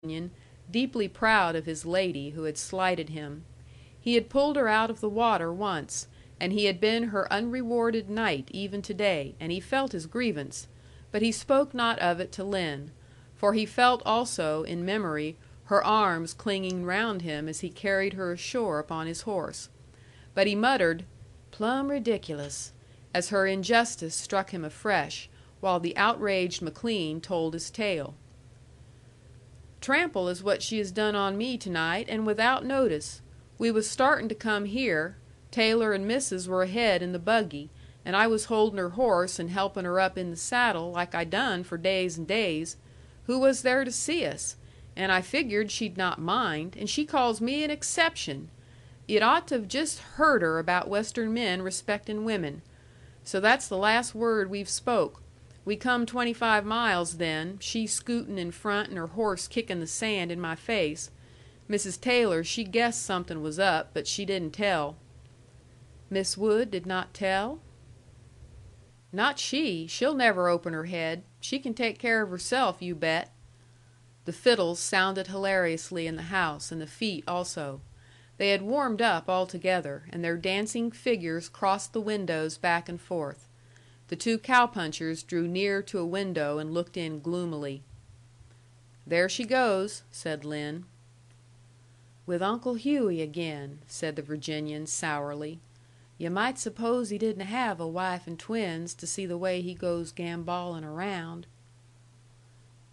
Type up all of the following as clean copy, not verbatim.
Virginian, deeply proud of his lady who had slighted him. He had pulled her out of the water once, and he had been her unrewarded knight even to day, and he felt his grievance, but he spoke not of it to Lin, for he felt also, in memory, her arms clinging round him as he carried her ashore upon his horse. But he muttered, "Plumb ridiculous," as her injustice struck him afresh, while the outraged McLean told his tale. "Trample is what she has done on me to night, and without notice. We was startin' to come here. Taylor and Missus were ahead in the buggy, and I was holdin' her horse and helpin' her up in the saddle like I done for days and days. Who was there to see us? And I figured she'd not mind, and she calls me an exception. You'd ought to have just heard her about Western men respectin' women. So that's the last word we've spoke. We come 25 miles then, she scootin' in front and her horse kickin' the sand in my face. Mrs. Taylor, she guessed something was up, but she didn't tell." "Miss Wood did not tell?" "Not she. She'll never open her head. She can take care of herself, you bet." The fiddles sounded hilariously in the house, and the feet also. They had warmed up altogether, and their dancing figures crossed the windows back and forth. The two cow punchers drew near to a window and looked in gloomily. "There she goes," said Lin. "With Uncle Hughey again," said the Virginian, sourly. "Yu' might suppose he didn't have a wife and twins to see the way he goes gambollin' around."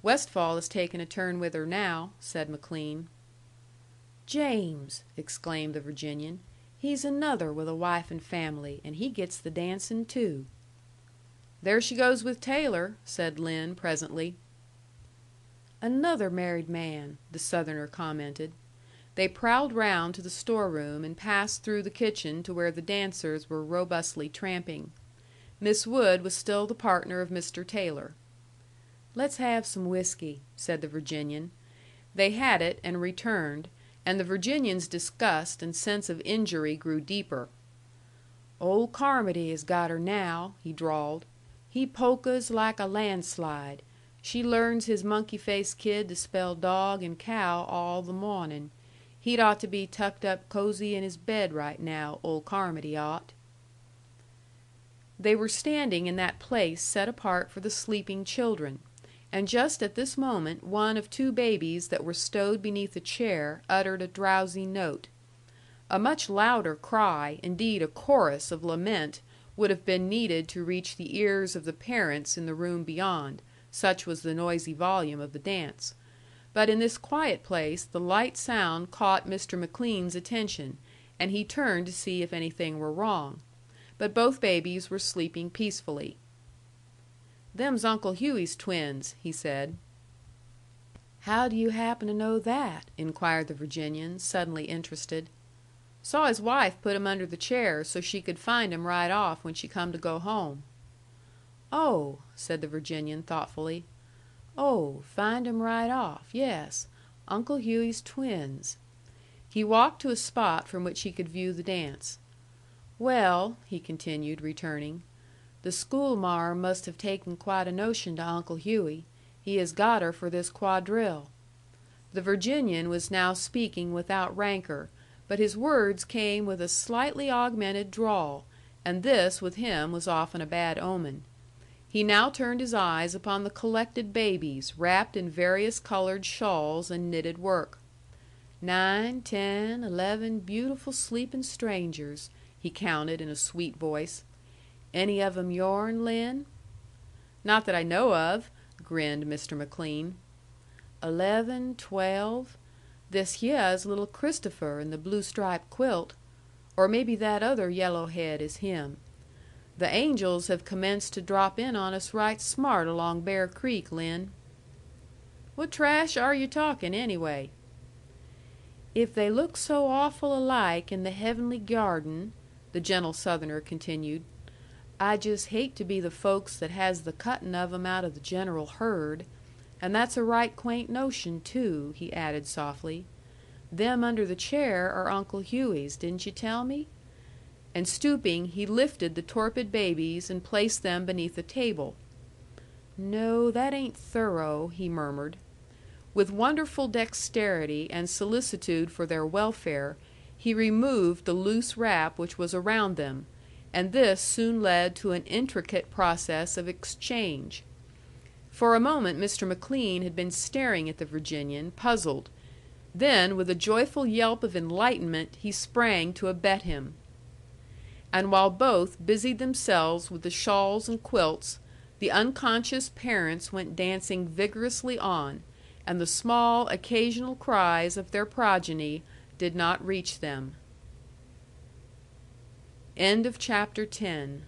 "Westfall is taking a turn with her now," said McLean. "James!" exclaimed the Virginian. "He's another with a wife and family, and he gets the dancin' too." "There she goes with Taylor," said Lin, presently. "Another married man," the Southerner commented. They prowled round to the storeroom and passed through the kitchen to where the dancers were robustly tramping. Miss Wood was still the partner of Mr. Taylor. "Let's have some whiskey," said the Virginian. They had it, and returned, and the Virginian's disgust and sense of injury grew deeper. "Old Carmody has got her now," he drawled. "He polkas like a landslide. She learns his monkey faced kid to spell dog and cow all the mawnin'. He'd ought to be tucked up cozy in his bed right now, old Carmody ought." They were standing in that place set apart for the sleeping children, and just at this moment one of two babies that were stowed beneath a chair uttered a drowsy note. A much louder cry, indeed a chorus of lament, would have been needed to reach the ears of the parents in the room beyond, such was the noisy volume of the dance. But in this quiet place the light sound caught Mr. McLean's attention, and he turned to see if anything were wrong. But both babies were sleeping peacefully. "Them's Uncle Hughey's twins," he said. "How do you happen to know that?" inquired the Virginian, suddenly interested. "Saw his wife put 'em under the chair so she could find 'em right off when she come to go home." "Oh," said the Virginian, thoughtfully. "Oh, find 'em right off. Yes. Uncle Hughey's twins." He walked to a spot from which he could view the dance. "Well," he continued, returning, "the schoolmarm must have taken quite a notion to Uncle Hughey. He has got her for this quadrille." The Virginian was now speaking without rancor, but his words came with a slightly augmented drawl, and this with him was often a bad omen. He now turned his eyes upon the collected babies, wrapped in various colored shawls and knitted work. 9, 10, 11 beautiful sleeping strangers, he counted in a sweet voice. "Any of 'em yourn, Lin?" "Not that I know of," grinned Mr. McLean. 11, 12. This hyeh is little Christopher in the blue striped quilt. Or maybe that other yellow head is him. The angels have commenced to drop in on us right smart along Bear Creek, Lin." "What trash are you talking, anyway?" "If they look so awful alike in the heavenly gyarden," the gentle Southerner continued, "I just hate to be the folks that has the cuttin' of 'em out of the general herd. And that's a right quaint notion, too," he added softly. "Them under the chair are Uncle Hughey's, didn't you tell me?" And stooping, he lifted the torpid babies and placed them beneath a table. "No, that ain't thorough," he murmured. With wonderful dexterity and solicitude for their welfare, he removed the loose wrap which was around them, and this soon led to an intricate process of exchange. For a moment Mr. McLean had been staring at the Virginian, puzzled. Then, with a joyful yelp of enlightenment, he sprang to abet him. And while both busied themselves with the shawls and quilts, the unconscious parents went dancing vigorously on, and the small, occasional cries of their progeny did not reach them. End of chapter 10.